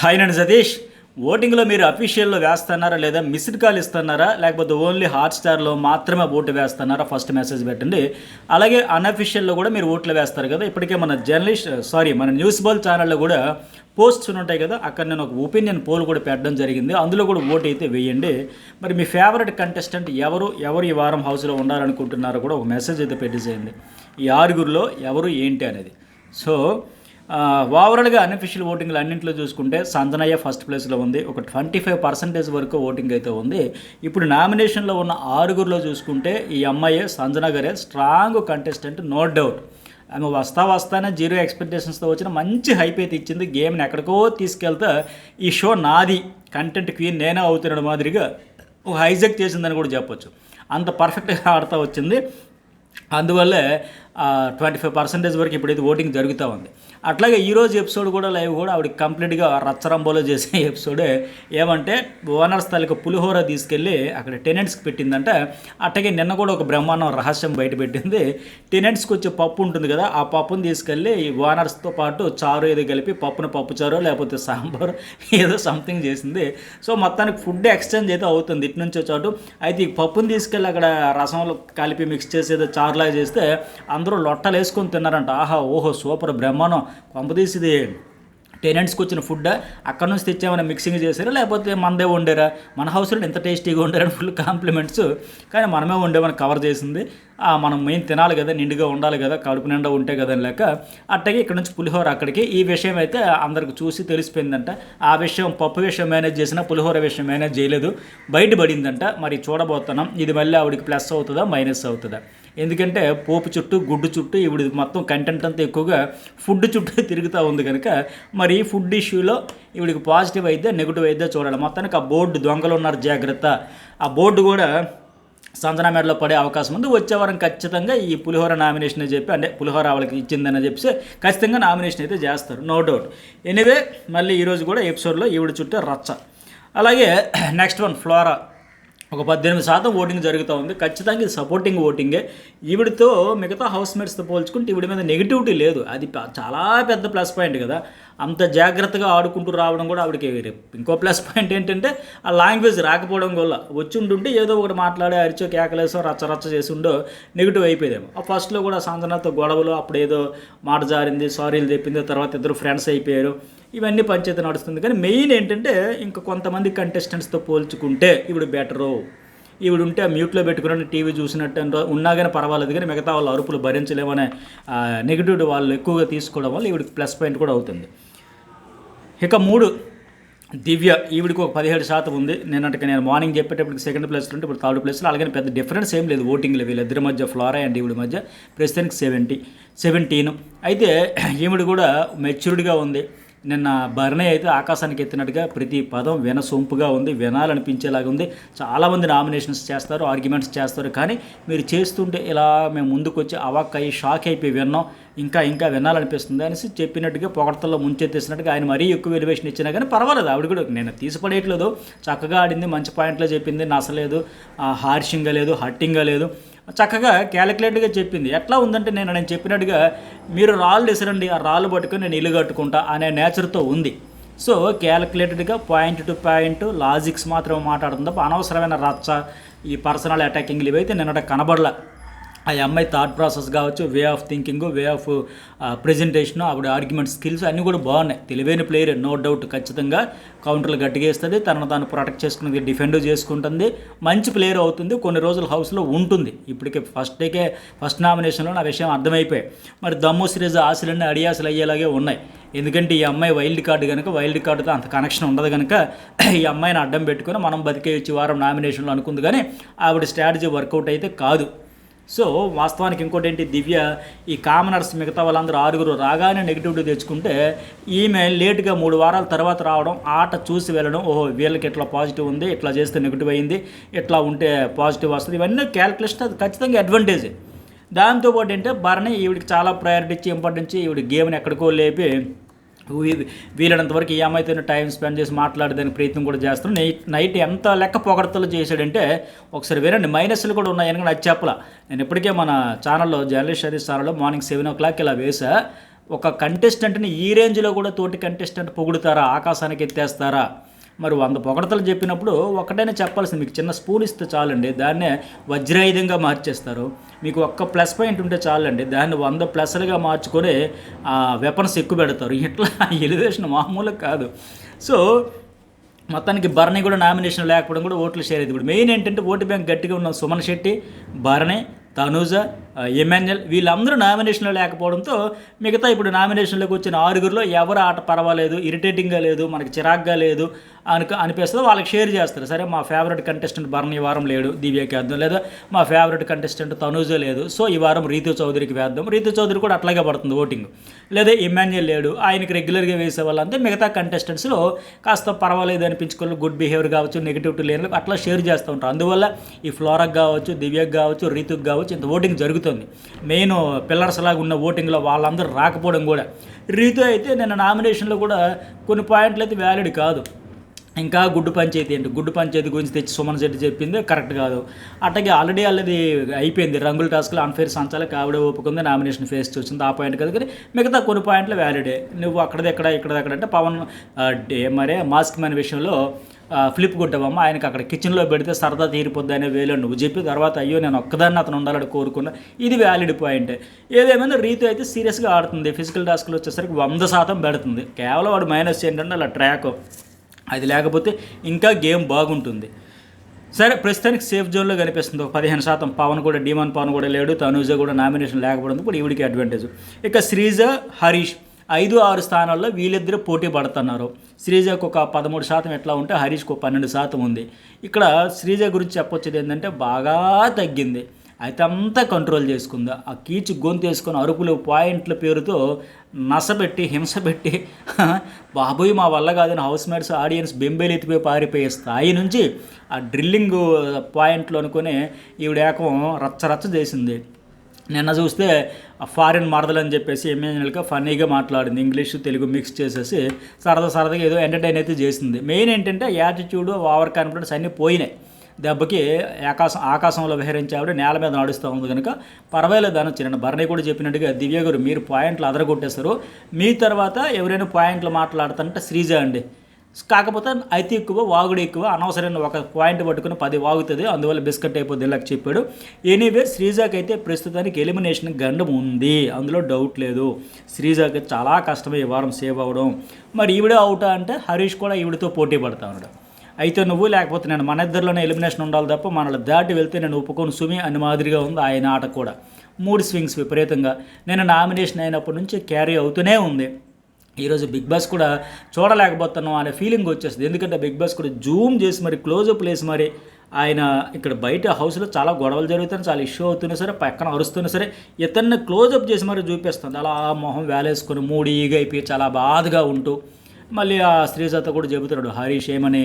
Hi నేను సతీష్. ఓటింగ్లో మీరు అఫీషియల్లో వేస్తున్నారా లేదా మిస్డ్ కాల్ ఇస్తున్నారా లేకపోతే ఓన్లీ హాట్స్టార్లో మాత్రమే ఓటు వేస్తున్నారా? ఫస్ట్ మెసేజ్ పెట్టండి. అలాగే అన్అఫీషియల్లో కూడా మీరు ఓట్లు వేస్తారు కదా. ఇప్పటికే మన మన న్యూస్ బాల్ ఛానల్లో కూడా పోస్ట్స్ ఉంటాయి కదా, అక్కడ నేను ఒక ఒపీనియన్ పోల్ కూడా పెట్టడం జరిగింది. అందులో కూడా ఓటు అయితే వేయండి. మరి మీ ఫేవరెట్ కంటెస్టెంట్ ఎవరు ఈ వారం హౌస్లో ఉండాలనుకుంటున్నారో కూడా ఒక మెసేజ్ అయితే పెట్టేసేయండి. ఈ ఆరుగురిలో ఎవరు ఏంటి అనేది. సో ఓవరాల్గా అన్అఫీషియల్ ఓటింగ్లు అన్నింటిలో చూసుకుంటే సంజనయ్య ఫస్ట్ ప్లేస్లో ఉంది. ఒక 25% వరకు ఓటింగ్ అయితే ఉంది. ఇప్పుడు నామినేషన్లో ఉన్న ఆరుగురిలో చూసుకుంటే ఈ అమ్మాయి సంజన గారే స్ట్రాంగ్ కంటెస్టెంట్, నో డౌట్. ఆమె వస్తానే జీరో ఎక్స్పెక్టేషన్స్తో వచ్చిన మంచి హైప్ అయితే ఇచ్చింది. గేమ్ని ఎక్కడికో తీసుకెళ్తే ఈ షో నాది, కంటెంట్ క్వీన్ నేనే అవుతున్నాడు మాదిరిగా ఒక హైజెక్ చేసిందని కూడా చెప్పొచ్చు. అంత పర్ఫెక్ట్గా ఆడుతూ వచ్చింది. అందువల్లే 25% వరకు ఇప్పుడైతే ఓటింగ్ జరుగుతూ ఉంది. అట్లాగే ఈరోజు ఎపిసోడ్ కూడా లైవ్ కూడా ఆవిడ కంప్లీట్గా రచ్చరంబోలో చేసే ఎపిసోడే. ఏమంటే ఓనర్స్ తాలూకా పులిహోర తీసుకెళ్ళి అక్కడ టెనెంట్స్కి పెట్టిందంట. అట్లాగే నిన్న కూడా ఒక బ్రహ్మాండం రహస్యం బయట పెట్టింది. టెనెంట్స్కి వచ్చే పప్పు ఉంటుంది కదా, ఆ పప్పును తీసుకెళ్ళి ఈ ఓనర్స్తో పాటు చారు ఏదో కలిపి పప్పు చారు లేకపోతే సాంబారు ఏదో సంథింగ్ చేసింది. సో మొత్తానికి ఫుడ్ ఎక్స్చేంజ్ అయితే అవుతుంది ఇటు నుంచో చాటు. అయితే ఈ పప్పును తీసుకెళ్ళి అక్కడ రసంలో కలిపి మిక్స్ చేసి ఏదో చారులాగా చేస్తే అందరూ లొట్టలు వేసుకొని తిన్నారంట. ఆహా ఓహో సూపర్ బ్రహ్మాండం. కొంపదీసి ఇది టెనెంట్స్కి వచ్చిన ఫుడ్ అక్కడ నుంచి తెచ్చామని మిక్సింగ్ చేశారా లేకపోతే మనదే వండారా, మన హౌస్లో ఎంత టేస్టీగా వండారని ఫుల్ కాంప్లిమెంట్స్. కానీ మనమే వండేమని కవర్ చేసింది. మనం మెయిన్ తినాలి కదా, నిండుగా ఉండాలి కదా, కడుపు నిండా ఉంటే కదా అని లేక అట్టగే ఇక్కడ నుంచి పులిహోర అక్కడికి. ఈ విషయం అయితే అందరికి చూసి తెలిసిపోయిందంట. ఆ విషయం పప్పు విషయం మేనేజ్ చేసినా పులిహోర విషయం మేనేజ్ చేయలేదు, బయటపడిందంట. మరి చూడబోతున్నాం ఇది మళ్ళీ ఆవిడికి ప్లస్ అవుతుందా మైనస్ అవుతుందా. ఎందుకంటే పోపు చుట్టూ గుడ్డు చుట్టూ ఇవిడి మొత్తం కంటెంట్ అంతా ఎక్కువగా ఫుడ్ చుట్టూ తిరుగుతూ ఉంది కనుక మరి ఈ ఫుడ్ ఇష్యూలో ఇవిడికి పాజిటివ్ అయితే నెగిటివ్ అయితే చూడాలి. మొత్తానికి ఆ బోర్డు దొంగలు ఉన్నారు జాగ్రత్త, ఆ బోర్డు కూడా సంజన మెడలో పడే అవకాశం ఉంది. వచ్చే వారం ఖచ్చితంగా ఈ పులిహోర నామినేషన్ చెప్పి అంటే పులిహోర వాళ్ళకి ఇచ్చిందని చెప్పి ఖచ్చితంగా నామినేషన్ అయితే చేస్తారు, నో డౌట్. ఎనీవే మళ్ళీ ఈరోజు కూడా ఎపిసోడ్లో ఈవిడ చుట్టూ రచ్చ. అలాగే నెక్స్ట్ వన్ ఫ్లోరా, ఒక 18% ఓటింగ్ జరుగుతూ ఉంది. ఖచ్చితంగా ఇది సపోర్టింగ్ ఓటింగే. ఈవిడితో మిగతా హౌస్మేట్స్తో పోల్చుకుంటే ఈవిడ మీద నెగిటివిటీ లేదు. అది చాలా పెద్ద ప్లస్ పాయింట్ కదా. అంత జాగ్రత్తగా ఆడుకుంటూ రావడం కూడా ఆవిడకి. ఇంకో ప్లస్ పాయింట్ ఏంటంటే ఆ లాంగ్వేజ్ రాకపోవడం వల్ల. వచ్చి ఉంటుంటే ఏదో ఒకటి మాట్లాడే అరిచో కేకలేసో రచ్చ చేసి ఉండో నెగిటివ్ అయిపోయేదేమో. ఆ ఫస్ట్లో కూడా సంజనతో గొడవలు, అప్పుడు ఏదో మాట జారింది, సారీలు చెప్పింది, తర్వాత ఇద్దరు ఫ్రెండ్స్ అయిపోయారు. ఇవన్నీ పంచాయతీ నడుస్తుంది. కానీ మెయిన్ ఏంటంటే ఇంకా కొంతమంది కంటెస్టెంట్స్తో పోల్చుకుంటే ఇప్పుడు బెటరు. ఈవిడ ఉంటే మ్యూట్లో పెట్టుకుని టీవీ చూసినట్టు ఉన్నా కానీ పర్వాలేదు, కానీ మిగతా వాళ్ళ అరుపులు భరించలేమనే నెగిటివ్ వాళ్ళు ఎక్కువగా తీసుకోవడం వల్ల ఈవిడికి ప్లస్ పాయింట్ కూడా అవుతుంది. ఇక 3 దివ్య, ఈవిడికి ఒక 17% ఉంది. నేను మార్నింగ్ చెప్పేటప్పటికి సెకండ్ ప్లేస్లో ఉంటే ఇప్పుడు థర్డ్ ప్లేస్లో. అలాగే పెద్ద డిఫరెన్స్ ఏం లేదు ఓటింగ్లో వీళ్ళిద్దరి మధ్య, ఫ్లోరా అండ్ ఈవిడి మధ్య ప్రస్తుతానికి 17. అయితే ఈవిడ కూడా మెచ్యూర్డ్గా ఉంది. నిన్న బర్నే అయితే ఆకాశానికి ఎత్తినట్టుగా ప్రతి పదం వినసొంపుగా ఉంది, వినాలనిపించేలాగా ఉంది. చాలామంది నామినేషన్స్ చేస్తారు, ఆర్గ్యుమెంట్స్ చేస్తారు, కానీ మీరు చేస్తుంటే ఇలా మేము ముందుకు వచ్చి అవాక్ అయ్యి షాక్ అయిపోయి విన్నాం, ఇంకా వినాలనిపిస్తుంది అనేసి చెప్పినట్టుగా పొగడతల్లో ముంచెత్తేసినట్టుగా ఆయన మరీ ఎక్కువ ఎలివేషన్ ఇచ్చినా కానీ పర్వాలేదు. ఆవిడ కూడా నేను తీసిపడేయట్లేదు, చక్కగా ఆడింది, మంచి పాయింట్లో చెప్పింది, నసలేదు, హార్షింగ్గా లేదు, హట్టింగ్గా లేదు, చక్కగా క్యాలిక్యులేట్గా చెప్పింది. ఎట్లా ఉందంటే నేను చెప్పినట్టుగా మీరు రాళ్ళు విసరండి, ఆ రాళ్ళు పట్టుకొని నేను ఇల్లు కట్టుకుంటా అనే నేచర్తో ఉంది. సో క్యాలిక్యులేటెడ్గా పాయింట్ టు పాయింట్ లాజిక్స్ మాత్రం మాట్లాడుతుంది తప్ప అనవసరమైన రచ్చ, ఈ పర్సనల్ అటాకింగ్లు ఇవైతే నిన్నట కనబడలా. ఆ అమ్మాయి థాట్ ప్రాసెస్ కావచ్చు, way of thinking, way of presentation, ఆవిడ ఆర్గ్యుమెంట్ స్కిల్స్ అన్నీ కూడా బాగున్నాయి. తెలివైన ప్లేయర్, నో డౌట్. ఖచ్చితంగా కౌంటర్లు గట్టిగా ఇస్తుంది, తనను తాను ప్రొటెక్ట్ చేసుకుని డిఫెండ్ చేసుకుంటుంది, మంచి ప్లేయర్ అవుతుంది, కొన్ని రోజులు హౌస్లో ఉంటుంది. ఇప్పటికే ఫస్ట్ నామినేషన్లో నా విషయం అర్థమైపోయాయి. మరి దమ్ము సిరీస్ ఆశలన్నీ అడియాసలు అయ్యేలాగే ఉన్నాయి. ఎందుకంటే ఈ అమ్మాయి వైల్డ్ కార్డు కనుక, వైల్డ్ కార్డుతో అంత కనెక్షన్ ఉండదు కనుక ఈ అమ్మాయిని అడ్డం పెట్టుకుని మనం బతికేయచ్చు వారం నామినేషన్లో అనుకుంది, కానీ ఆవిడ స్ట్రాటజీ వర్కౌట్ అయితే కాదు. సో వాస్తవానికి ఇంకోటి ఏంటి, దివ్య ఈ కామనర్స్ మిగతా వాళ్ళందరూ 6 రాగానే నెగిటివిటీ తెచ్చుకుంటే ఈమె లేట్గా 3 వారాల తర్వాత రావడం, ఆట చూసి వెళ్ళడం, ఓహో వీళ్ళకి ఇట్లా పాజిటివ్ ఉంది, ఇట్లా చేస్తే నెగిటివ్ అయింది, ఇట్లా ఉంటే పాజిటివ్ వస్తుంది, ఇవన్నీ క్యాల్కులేషన్. అది ఖచ్చితంగా అడ్వాంటేజే. దాంతోపాటు ఏంటంటే భరణి ఈవిడికి చాలా ప్రయారిటీ ఇచ్చి ఇంపార్టెన్స్ ఈవిడ గేమ్ని ఎక్కడికో లేపి వీలైనంతవరకు ఈ అమ్మాయితో టైం స్పెండ్ చేసి మాట్లాడడానికి ప్రయత్నం కూడా చేస్తాను. నైట్ ఎంత లెక్క పొగడతలు చేశాడంటే ఒకసారి వినండి. మైనస్లు కూడా ఉన్నాయి, ఎందుకంటే అది చెప్పలా. నేను ఇప్పటికే మన ఛానల్లో జర్నలిస్ట్ సర్వీస్ ఛానల్లో మార్నింగ్ 7 o'clock ఇలా వేసా. ఒక కంటెస్టెంట్ని ఈ రేంజ్లో కూడా తోటి కంటెస్టెంట్ పొగుడుతారా, ఆకాశానికి ఎత్తేస్తారా? మరి 100 పొగడతలు చెప్పినప్పుడు ఒకటైనా చెప్పాల్సింది, మీకు చిన్న స్పూన్ ఇస్తే చాలండి, దాన్నే వజ్రాయుధంగా మార్చేస్తారు. మీకు ఒక్క ప్లస్ పాయింట్ ఉంటే చాలండి, దాన్ని 100 ప్లస్లుగా మార్చుకొని వెపన్స్ ఎక్కువ పెడతారు. ఇట్లా ఎలివేషన్ మామూలుగా కాదు. సో మొత్తానికి భరణి కూడా నామినేషన్ లేకపోవడం కూడా ఓట్లు షేర్ అయింది. ఇప్పుడు మెయిన్ ఏంటంటే ఓటు బ్యాంక్ గట్టిగా ఉన్న సుమన్ శెట్టి, భరణి, తనూజ, ఎమాన్యుల్ వీళ్ళందరూ నామినేషన్లో లేకపోవడంతో మిగతా ఇప్పుడు నామినేషన్లోకి వచ్చిన 6గురిలో ఎవరు ఆట పర్వాలేదు, ఇరిటేటింగ్గా లేదు, మనకి చిరాగ్గా లేదు అనిపిస్తుందో వాళ్ళకి షేర్ చేస్తారు. సరే మా ఫేవరెట్ కంటెస్టెంట్ భరణి ఈ వారం లేడు, దివ్యకి వేద్దాం, లేదా మా ఫేవరెట్ కంటెస్టెంట్ తనూజ లేదు, సో ఈ వారం రీతు చౌదరికి వేద్దాం. రీతు చౌదరి కూడా అట్లాగే పడుతుంది ఓటింగ్. లేదా ఎమాన్యుల్ లేడు, ఆయనకి రెగ్యులర్గా వేసే వాళ్ళంతా మిగతా కంటెస్టెంట్స్లో కాస్త పర్వాలేదు అనిపించుకోవాలి, గుడ్ బిహేవియర్ కావచ్చు, నెగిటివ్ టు లేని అట్లా షేర్ చేస్తూ ఉంటారు. అందువల్ల ఈ ఫ్లోరాకి కావచ్చు, దివ్యకి కావచ్చు, రీతుకి కావచ్చు ఇంత ఓటింగ్ జరుగుతుంది. మెయిన్ పిల్లర్స్ లాగా ఉన్న ఓటింగ్లో వాళ్ళందరూ రాకపోవడం కూడా. రీతు అయితే నిన్న నామినేషన్లో కూడా కొన్ని పాయింట్లు అయితే వ్యాలిడ్ కాదు. ఇంకా గుడ్డు పంచాయతీ ఏంటి, గుడ్డు పంచాయతీ గురించి తెచ్చి సుమన్ శెట్టి చెప్పింది కరెక్ట్ కాదు. అట్లాగే ఆల్రెడీ అయిపోయింది రంగుల టాస్క్లో అన్ఫేర్ సంచాలకి ఆవిడ ఒప్పుకుంది, నామినేషన్ ఫేస్ వచ్చింది, ఆ పాయింట్ కదా. కానీ మిగతా కొన్ని పాయింట్లు వ్యాలిడే. నువ్వు ఇక్కడెక్కడ అంటే పవన్ మరే మాస్క్ మ్యాన్ విషయంలో ఫ్లిప్ కొట్టావమ్మ, ఆయనకి అక్కడ కిచెన్లో పెడితే సరదా తీరిపోద్ది అనే వేలో నువ్వు చెప్పి తర్వాత అయ్యో నేను ఒక్కదాన్ని అతను ఉండాలని కోరుకున్నా, ఇది వ్యాలిడ్ పాయింట్. ఏదేమైనా రీతు అయితే సీరియస్గా ఆడుతుంది. ఫిజికల్ టాస్క్లు వచ్చేసరికి 100% పెడుతుంది. కేవలం వాడు మైనస్ ఏంటంటే అలా ట్రాక్ అది లేకపోతే ఇంకా గేమ్ బాగుంటుంది. సరే ప్రస్తుతానికి సేఫ్ జోన్లో కనిపిస్తుంది. 15% పవన్ కూడా, డీమన్ పవన్ కూడా లేడు, తనూజ కూడా నామినేషన్ లేకపోవడం కూడా ఈవిడికి అడ్వాంటేజ్. ఇక శ్రీజ, హరీష్ 5-6 స్థానాల్లో వీళ్ళిద్దరూ పోటీ పడుతున్నారు. శ్రీజకు ఒక 13% ఎట్లా ఉంటే హరీష్కు 12% ఉంది. ఇక్కడ శ్రీజ గురించి చెప్పొచ్చేది ఏంటంటే బాగా తగ్గింది, అయితే అంతా కంట్రోల్ చేసుకుందా. ఆ కీచు గొంతు వేసుకొని అరుపులు పాయింట్ల పేరుతో నసబెట్టి హింసపెట్టి బాబోయ్ మా వల్ల కాదని హౌస్ మేట్స్ ఆడియన్స్ బెంబేలు ఎత్తిపోయి పారిపోయే స్థాయి నుంచి ఆ డ్రిల్లింగ్ పాయింట్లు అనుకుని ఈవిడ ఏకం రచ్చ చేసింది. నిన్న చూస్తే ఫారిన్ మరదలని చెప్పేసి ఎమ్మెల్యేగా ఫన్నీగా మాట్లాడింది, ఇంగ్లీష్ తెలుగు మిక్స్ చేసేసి సరదాగా ఏదో ఎంటర్టైన్ అయితే చేసింది. మెయిన్ ఏంటంటే యాటిట్యూడ్, ఓవర్ కాన్ఫిడెన్స్ అన్నీ పోయినాయి. దెబ్బకి ఆకాశంలో విహరించే ఆవిడ నేల మీద నడుస్తూ ఉంది కనుక పర్వాలేదు అనొచ్చు. నేను భరణి కూడా చెప్పినట్టుగా దివ్య గారు మీరు పాయింట్లు అదరగొట్టేస్తారు, మీ తర్వాత ఎవరైనా పాయింట్లు మాట్లాడతానంటే శ్రీజ అండి. కాకపోతే అయితే ఎక్కువ వాగుడు ఎక్కువ, అనవసరమైన ఒక పాయింట్ పట్టుకుని 10 వాగుతుంది, అందువల్ల బిస్కెట్ అయిపోద్ది ఇలా చెప్పాడు. ఎనీవే శ్రీజాకి అయితే ప్రస్తుతానికి ఎలిమినేషన్ గండం ఉంది, అందులో డౌట్ లేదు. శ్రీజాకి చాలా కష్టమే ఈ వారం సేవ్ అవ్వడం. మరి ఈవిడే అవుటా అంటే హరీష్ కూడా ఈవిడతో పోటీ పడతా ఉన్నాడు. అయితే నువ్వు లేకపోతే నేను మన ఇద్దరిలోనే ఎలిమినేషన్ ఉండాలి తప్ప మనల్ని దాటి వెళ్తే నేను ఒప్పుకొని సుమి అని మాదిరిగా ఉంది ఆయన ఆట కూడా. 3 స్వింగ్స్ విపరీతంగా నేను నామినేషన్ అయినప్పటి నుంచి క్యారీ అవుతూనే ఉంది. ఈరోజు బిగ్ బాస్ కూడా చూడలేకపోతున్నాం అనే ఫీలింగ్ వచ్చేస్తుంది. ఎందుకంటే బిగ్ బాస్ కూడా జూమ్ చేసి మరి క్లోజప్ ప్లేస్ మరి ఆయన ఇక్కడ బయట హౌస్లో చాలా గొడవలు జరుగుతున్నాయి, చాలా ఇష్యూ అవుతున్నా సరే, పక్కన అరుస్తున్నా సరే ఇతన్ని క్లోజప్ చేసి మరి చూపిస్తుంది. అలా మొహం వేలేసుకొని మూడీగా అయిపోయి చాలా బాధగా ఉంటూ మళ్ళీ ఆ శ్రీజాత కూడా చెబుతున్నాడు హరీష్ ఏమని,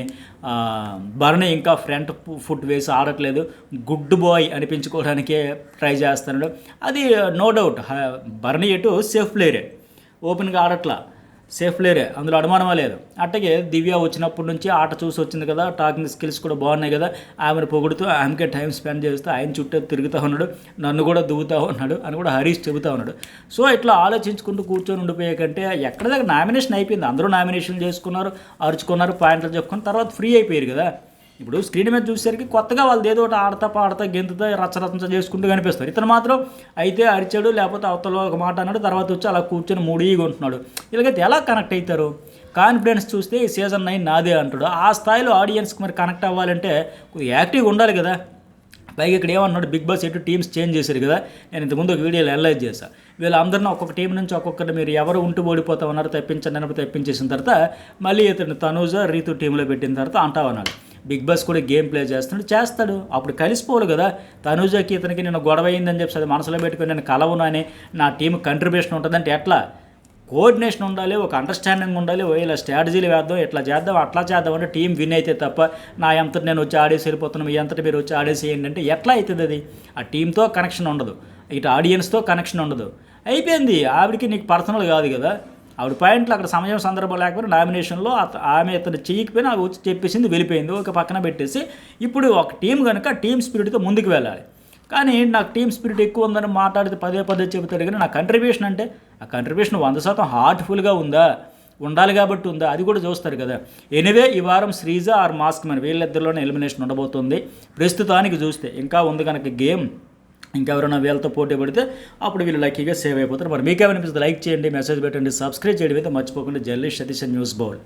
భరణి ఇంకా ఫ్రంట్ ఫుట్ వేసి ఆడట్లేదు, గుడ్ బాయ్ అనిపించుకోవడానికే ట్రై చేస్తున్నాడు. అది నో డౌట్ భరణి ఎటు సేఫ్ ప్లేయరే, ఓపెన్గా ఆడట్లా, సేఫ్ ప్లేయరే, అందులో అనుమానమే లేదు. అట్టగే దివ్య వచ్చినప్పటి నుంచి ఆట చూసి వచ్చింది కదా, టాకింగ్ స్కిల్స్ కూడా బాగున్నాయి కదా, ఆమెను పొగుడుతూ ఆమెకే టైం స్పెండ్ చేస్తూ ఆయన చుట్టూ తిరుగుతూ ఉన్నాడు, నన్ను కూడా దువ్వుతూ ఉన్నాడు అని కూడా హరీష్ చెబుతూ ఉన్నాడు. సో ఇట్లా ఆలోచించుకుంటూ కూర్చొని ఉండిపోయే కంటే ఎక్కడ దగ్గర నామినేషన్ అయిపోయింది, అందరూ నామినేషన్ చేసుకున్నారు, అరుచుకున్నారు, పాయింట్లు చెప్పుకుని తర్వాత ఫ్రీ అయిపోయారు కదా. ఇప్పుడు స్క్రీన్ మీద చూసేసరికి కొత్తగా వాళ్ళు ఏదో ఒకటి ఆడతా పాడతా గెంతుతా రచ్చరచ్చ చేసుకుంటూ కనిపిస్తారు. ఇతను మాత్రం అయితే అరిచాడు, లేకపోతే అవతల ఒక మాట అన్నాడు, తర్వాత వచ్చి అలా కూర్చొని మూడీగా ఉంటున్నాడు. ఇలాగైతే ఎలా కనెక్ట్ అవుతారు? కాన్ఫిడెన్స్ చూస్తే ఈ సీజన్ 9 నాదే అంటాడు. ఆ స్థాయిలో ఆడియన్స్కి మరి కనెక్ట్ అవ్వాలంటే కొద్దిగా యాక్టివ్గా ఉండాలి కదా. పైగా ఇక్కడ ఏమన్నాడు, బిగ్ బాస్ ఎటు టీమ్స్ చేంజ్ చేశారు కదా, నేను ఇంతకుముందు ఒక వీడియోలో అనలైజ్ చేశాను. వీళ్ళందరినీ ఒక్కొక్క టీం నుంచి ఒక్కొక్కటి మీరు ఎవరు ఉంటూ ఓడిపోతా ఉన్నారు తెప్పించండి అన్నప్పుడు తెప్పించేసిన తర్వాత మళ్ళీ ఇతను తనూజ రీతు టీంలో పెట్టిన తర్వాత అంటావన్నాడు. బిగ్ బాస్ కూడా గేమ్ ప్లే చేస్తాడు, అప్పుడు కలిసిపోవాలి కదా. తనూజకి ఇతనికి నేను గొడవ అయిందని చెప్పి అది మనసులో పెట్టుకుని నేను కలవను అని నా టీం కంట్రిబ్యూషన్ ఉంటుందంటే ఎట్లా? కోఆర్డినేషన్ ఉండాలి, ఒక అండర్స్టాండింగ్ ఉండాలి, ఇలా స్ట్రాటజీలు వేద్దాం, ఇట్లా చేద్దాం, అట్లా చేద్దాం అంటే టీం విన్ అయితే తప్ప నా ఎంతటి నేను వచ్చి ఆడేసి వెళ్ళిపోతున్నాను, మీ ఎంతటి మీరు వచ్చి ఆడేసేయండి అంటే ఎట్లా అవుతుంది? అది ఆ టీంతో కనెక్షన్ ఉండదు, ఇటు ఆడియన్స్తో కనెక్షన్ ఉండదు. అయిపోయింది. ఆవిడకి నీకు పర్సనల్ కాదు కదా, ఆవిడ పాయింట్లు అక్కడ సమయం సందర్భం లేకపోతే నామినేషన్లో ఆమె ఇతను చేయకపోయినా ఆమె వచ్చి చెప్పేసింది, వెళ్ళిపోయింది, ఒక పక్కన పెట్టేసి ఇప్పుడు ఒక టీం కనుక టీం స్పిరిట్తో ముందుకు వెళ్ళాలి. కానీ నాకు టీమ్ స్పిరిట్ ఎక్కువ ఉందని మాట్లాడితే పదే పదే చెబుతాడు. కానీ నా కంట్రిబ్యూషన్ అంటే ఆ కంట్రిబ్యూషన్ 100% హార్ట్ఫుల్గా ఉందా, ఉండాలి కాబట్టి ఉందా, అది కూడా చూస్తారు కదా. ఎనివే ఈ వారం శ్రీజ ఆర్ మాస్క్ మ్యాన్ వీళ్ళిద్దరిలోనే ఎలిమినేషన్ ఉండబోతుంది ప్రస్తుతానికి చూస్తే. ఇంకా ఉంది కనుక గేమ్, ఇంకెవరైనా వీళ్ళతో పోటీ పడితే అప్పుడు వీళ్ళు లక్కీగా సేవ్ అయిపోతారు. మరి మీకేమనిపిస్తుంది లైక్ చేయండి, మెసేజ్ పెట్టండి, సబ్స్క్రైబ్ చేయడం అయితే మర్చిపోకుండా. Journalist Satish news bowl.